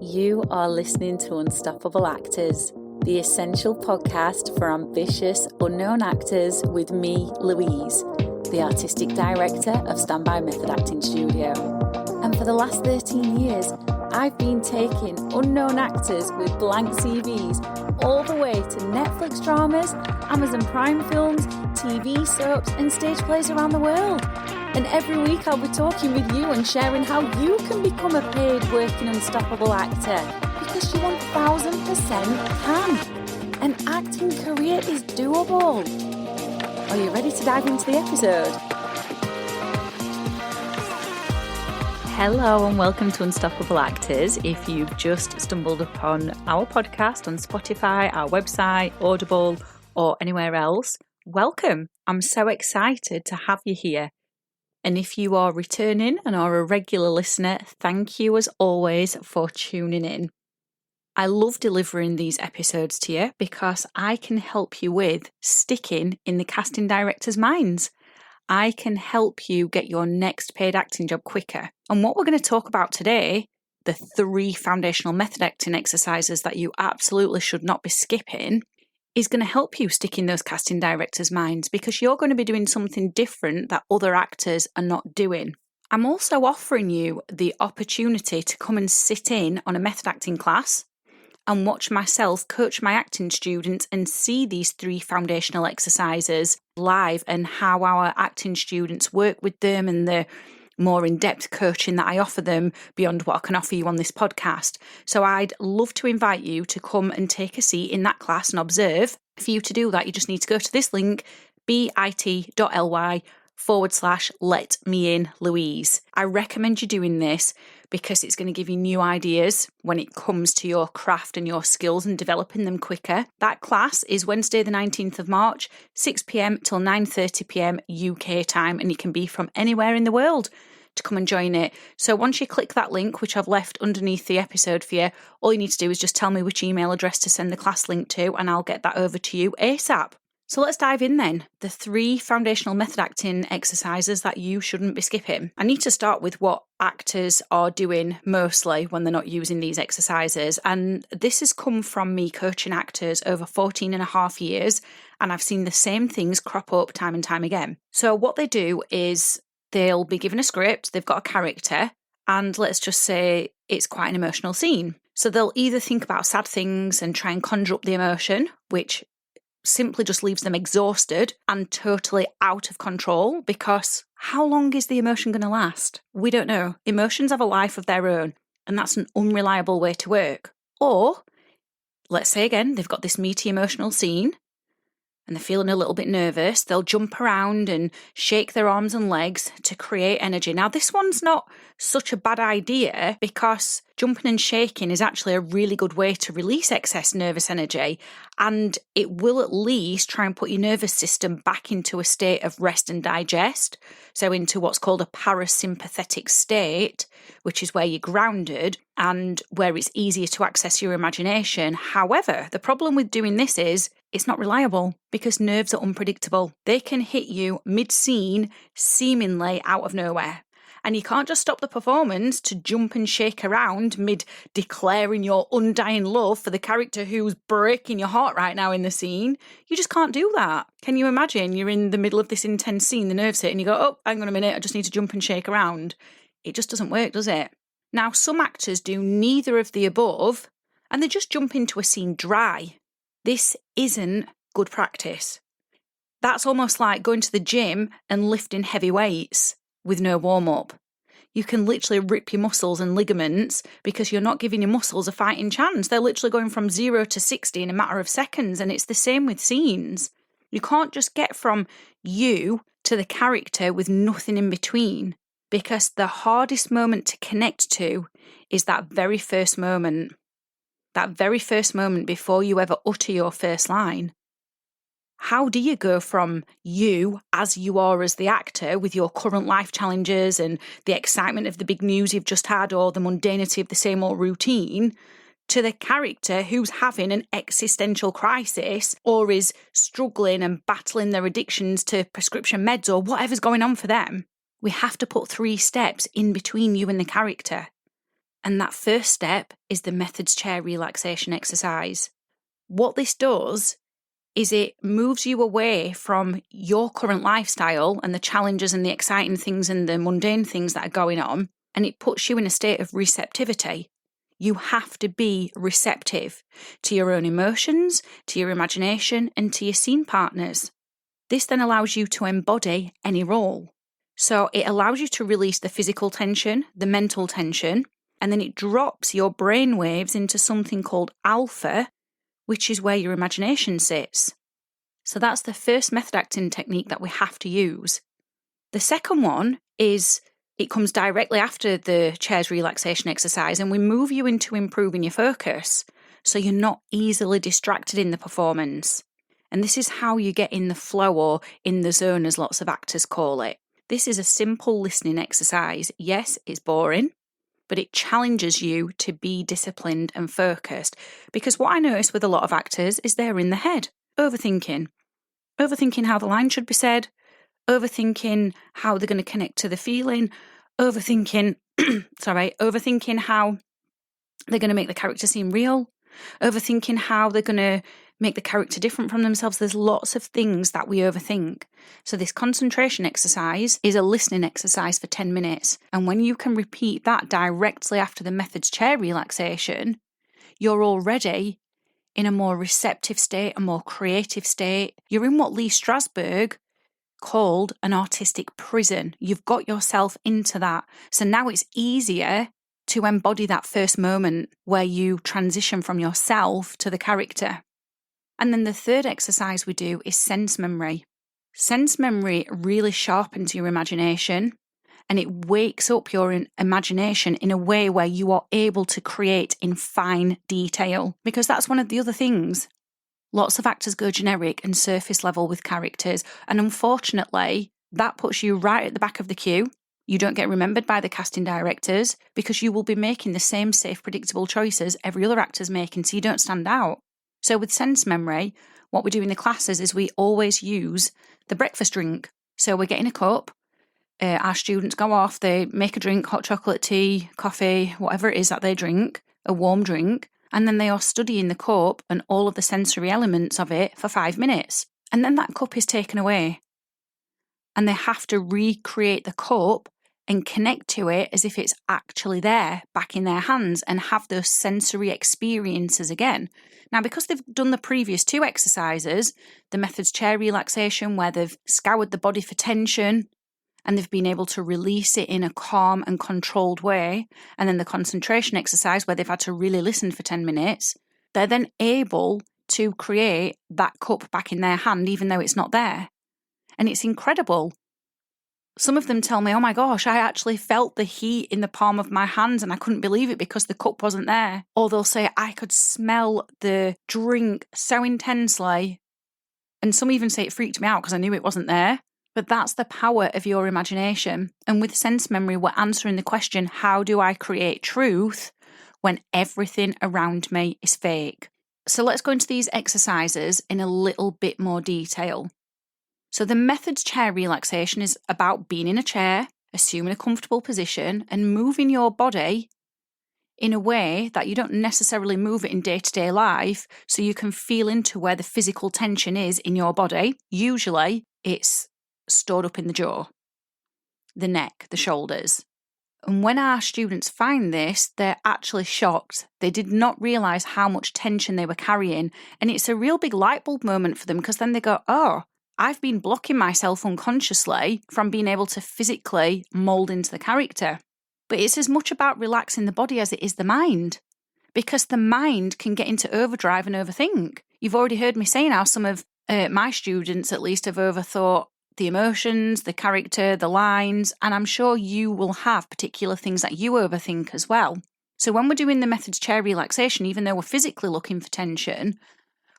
You are listening to Unstoppable Actors, the essential podcast for ambitious, unknown actors with me, Louise, the Artistic Director of Standby Method Acting Studio. And for the last 13 years, I've been taking unknown actors with blank CVs all the way to Netflix dramas, Amazon Prime films, TV soaps and stage plays around the world. And every week I'll be talking with you and sharing how you can become a paid working unstoppable actor, because you 1000% can. An acting career is doable. Are you ready to dive into the episode? Hello and welcome to Unstoppable Actors. If you've just stumbled upon our podcast on Spotify, our website, Audible, or anywhere else, welcome. I'm so excited to have you here. And if you are returning and are a regular listener, thank you as always for tuning in. I love delivering these episodes to you because I can help you with sticking in the casting directors' minds. I can help you get your next paid acting job quicker. And what we're going to talk about today, the 3 foundational method acting exercises that you absolutely should not be skipping, is going to help you stick in those casting directors' minds because you're going to be doing something different that other actors are not doing. I'm also offering you the opportunity to come and sit in on a method acting class and watch myself coach my acting students and see these 3 foundational exercises live and how our acting students work with them and the more in-depth coaching that I offer them beyond what I can offer you on this podcast. So I'd love to invite you to come and take a seat in that class and observe. For you to do that, you just need to go to this link, bit.ly/letmein Louise. I recommend you doing this because it's going to give you new ideas when it comes to your craft and your skills and developing them quicker. That class is Wednesday the 19th of March, 6 p.m. till 9:30 p.m. UK time, and you can be from anywhere in the world to come and join it. So once you click that link, which I've left underneath the episode for you, all you need to do is just tell me which email address to send the class link to, and I'll get that over to you ASAP. So let's dive in then. The 3 foundational method acting exercises that you shouldn't be skipping. I need to start with what actors are doing mostly when they're not using these exercises. And this has come from me coaching actors over 14 and a half years. And I've seen the same things crop up time and time again. So what they do is they'll be given a script, they've got a character, and let's just say it's quite an emotional scene. So they'll either think about sad things and try and conjure up the emotion, which simply just leaves them exhausted and totally out of control, because how long is the emotion going to last? We don't know. Emotions have a life of their own, and that's an unreliable way to work. Or, let's say again, they've got this meaty emotional scene and they're feeling a little bit nervous. They'll jump around and shake their arms and legs to create energy. Now, this one's not such a bad idea because jumping and shaking is actually a really good way to release excess nervous energy, and it will at least try and put your nervous system back into a state of rest and digest, so into what's called a parasympathetic state, which is where you're grounded and where it's easier to access your imagination. However, the problem with doing this is it's not reliable because nerves are unpredictable. They can hit you mid-scene, seemingly out of nowhere. And you can't just stop the performance to jump and shake around mid-declaring your undying love for the character who's breaking your heart right now in the scene. You just can't do that. Can you imagine you're in the middle of this intense scene, the nerves hit, and you go, oh, hang on a minute, I just need to jump and shake around. It just doesn't work, does it? Now, some actors do neither of the above, and they just jump into a scene dry. This isn't good practice. That's almost like going to the gym and lifting heavy weights with no warm-up. You can literally rip your muscles and ligaments because you're not giving your muscles a fighting chance. They're literally going from 0 to 60 in a matter of seconds, and it's the same with scenes. You can't just get from you to the character with nothing in between, because the hardest moment to connect to is that very first moment. That very first moment before you ever utter your first line. How do you go from you as you are as the actor with your current life challenges and the excitement of the big news you've just had or the mundanity of the same old routine to the character who's having an existential crisis or is struggling and battling their addictions to prescription meds or whatever's going on for them? We have to put 3 steps in between you and the character. And that first step is the methods chair relaxation exercise. What this does is it moves you away from your current lifestyle and the challenges and the exciting things and the mundane things that are going on, and it puts you in a state of receptivity. You have to be receptive to your own emotions, to your imagination, and to your scene partners. This then allows you to embody any role. So it allows you to release the physical tension, the mental tension, and then it drops your brain waves into something called alpha, which is where your imagination sits. So that's the first method acting technique that we have to use. The second one is it comes directly after the chairs relaxation exercise, and we move you into improving your focus so you're not easily distracted in the performance. And this is how you get in the flow or in the zone, as lots of actors call it. This is a simple listening exercise. Yes, it's boring, but it challenges you to be disciplined and focused. Because what I notice with a lot of actors is they're in the head, overthinking how the line should be said, overthinking how they're going to connect to the feeling, overthinking how they're going to make the character seem real, overthinking how they're going to make the character different from themselves. There's lots of things that we overthink. So this concentration exercise is a listening exercise for 10 minutes. And when you can repeat that directly after the methods chair relaxation, you're already in a more receptive state, a more creative state. You're in what Lee Strasberg called an artistic prison. You've got yourself into that. So now it's easier to embody that first moment where you transition from yourself to the character. And then the third exercise we do is sense memory. Sense memory really sharpens your imagination and it wakes up your imagination in a way where you are able to create in fine detail. Because that's one of the other things. Lots of actors go generic and surface level with characters, and unfortunately, that puts you right at the back of the queue. You don't get remembered by the casting directors because you will be making the same safe, predictable choices every other actor's making, so you don't stand out. So with sense memory, what we do in the classes is we always use the breakfast drink. So we're getting a cup, our students go off, they make a drink, hot chocolate, tea, coffee, whatever it is that they drink, a warm drink, and then they are studying the cup and all of the sensory elements of it for 5 minutes. And then that cup is taken away. And they have to recreate the cup and connect to it as if it's actually there, back in their hands, and have those sensory experiences again. Now, because they've done the previous 2 exercises, the methods chair relaxation, where they've scoured the body for tension, and they've been able to release it in a calm and controlled way, and then the concentration exercise, where they've had to really listen for 10 minutes, they're then able to create that cup back in their hand, even though it's not there. And it's incredible. Some of them tell me, oh my gosh, I actually felt the heat in the palm of my hands and I couldn't believe it because the cup wasn't there. Or they'll say, I could smell the drink so intensely. And some even say it freaked me out because I knew it wasn't there. But that's the power of your imagination. And with sense memory, we're answering the question, how do I create truth when everything around me is fake? So let's go into these exercises in a little bit more detail. So the methods chair relaxation is about being in a chair, assuming a comfortable position, and moving your body in a way that you don't necessarily move it in day-to-day life, so you can feel into where the physical tension is in your body. Usually, it's stored up in the jaw, the neck, the shoulders. And when our students find this, they're actually shocked. They did not realise how much tension they were carrying. And it's a real big light bulb moment for them because then they go, oh, I've been blocking myself unconsciously from being able to physically mould into the character. But it's as much about relaxing the body as it is the mind, because the mind can get into overdrive and overthink. You've already heard me saying how some of my students at least have overthought the emotions, the character, the lines, and I'm sure you will have particular things that you overthink as well. So when we're doing the methods chair relaxation, even though we're physically looking for tension,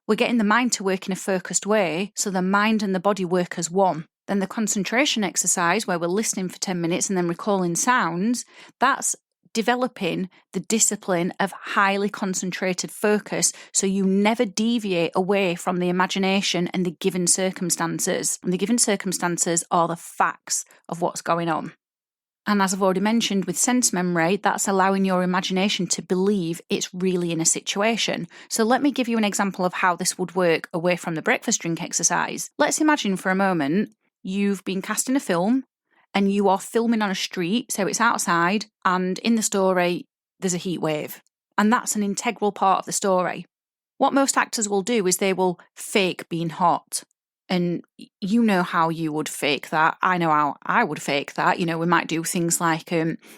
we're getting the mind to work in a focused way, so the mind and the body work as one. Then the concentration exercise, where we're listening for 10 minutes and then recalling sounds, that's developing the discipline of highly concentrated focus, so you never deviate away from the imagination and the given circumstances. And the given circumstances are the facts of what's going on. And as I've already mentioned with sense memory, that's allowing your imagination to believe it's really in a situation. So let me give you an example of how this would work away from the breakfast drink exercise. Let's imagine for a moment you've been casting a film and you are filming on a street, so it's outside, and in the story there's a heat wave. And that's an integral part of the story. What most actors will do is they will fake being hot. And you know how you would fake that. I know how I would fake that. We might do things like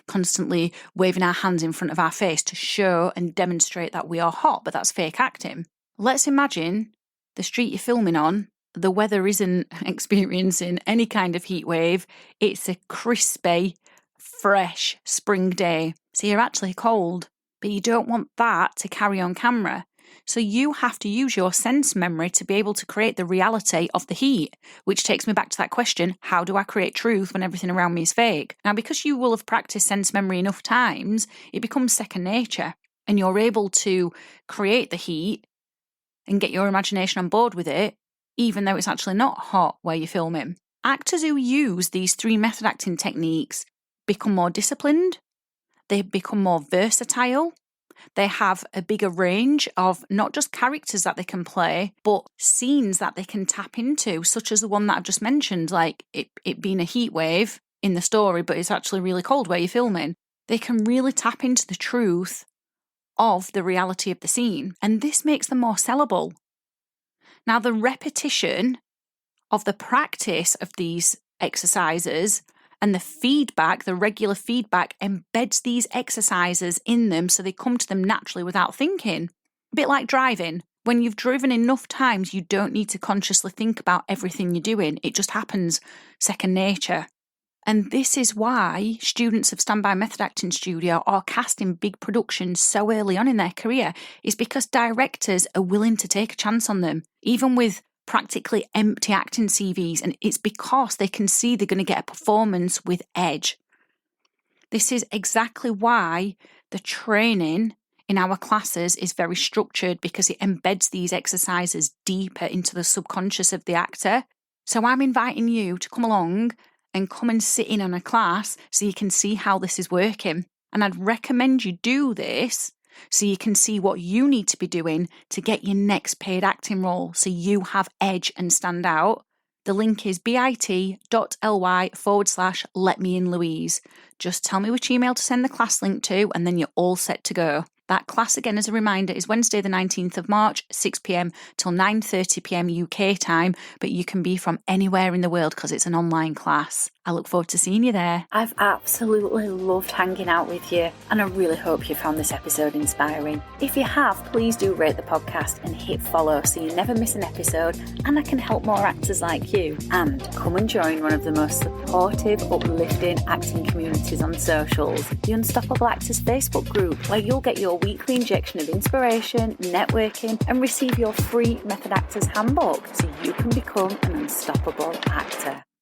constantly waving our hands in front of our face to show and demonstrate that we are hot, but that's fake acting. Let's imagine the street you're filming on, the weather isn't experiencing any kind of heat wave. It's a crispy, fresh spring day. So you're actually cold, but you don't want that to carry on camera. So you have to use your sense memory to be able to create the reality of the heat, which takes me back to that question, how do I create truth when everything around me is fake? Now, because you will have practiced sense memory enough times, it becomes second nature, and you're able to create the heat and get your imagination on board with it, even though it's actually not hot where you're filming. Actors who use these 3 method acting techniques become more disciplined, they become more versatile, they have a bigger range of not just characters that they can play, but scenes that they can tap into, such as the one that I've just mentioned, like it being a heat wave in the story, but it's actually really cold where you're filming. They can really tap into the truth of the reality of the scene, and this makes them more sellable. Now, the repetition of the practice of these exercises and the feedback, the regular feedback, embeds these exercises in them so they come to them naturally without thinking. A bit like driving. When you've driven enough times, you don't need to consciously think about everything you're doing. It just happens second nature. And this is why students of Standby Method Acting Studio are cast in big productions so early on in their career, is because directors are willing to take a chance on them, even with practically empty acting CVs, and it's because they can see they're going to get a performance with edge. This is exactly why the training in our classes is very structured, because it embeds these exercises deeper into the subconscious of the actor. So I'm inviting you to come along and come and sit in on a class so you can see how this is working. And I'd recommend you do this so you can see what you need to be doing to get your next paid acting role so you have edge and stand out. The link is bit.ly/letmeinlouise. Just tell me which email to send the class link to, and then you're all set to go. That class, again, as a reminder, is Wednesday the 19th of March, 6 p.m. till 9:30 p.m. UK time, but you can be from anywhere in the world because it's an online class. I look forward to seeing you there. I've absolutely loved hanging out with you, and I really hope you found this episode inspiring. If you have, please do rate the podcast and hit follow so you never miss an episode, and I can help more actors like you. And come and join one of the most supportive, uplifting acting communities on socials, the Unstoppable Actors Facebook group, where you'll get your weekly injection of inspiration, networking, and receive your free Method Actors handbook so you can become an unstoppable actor.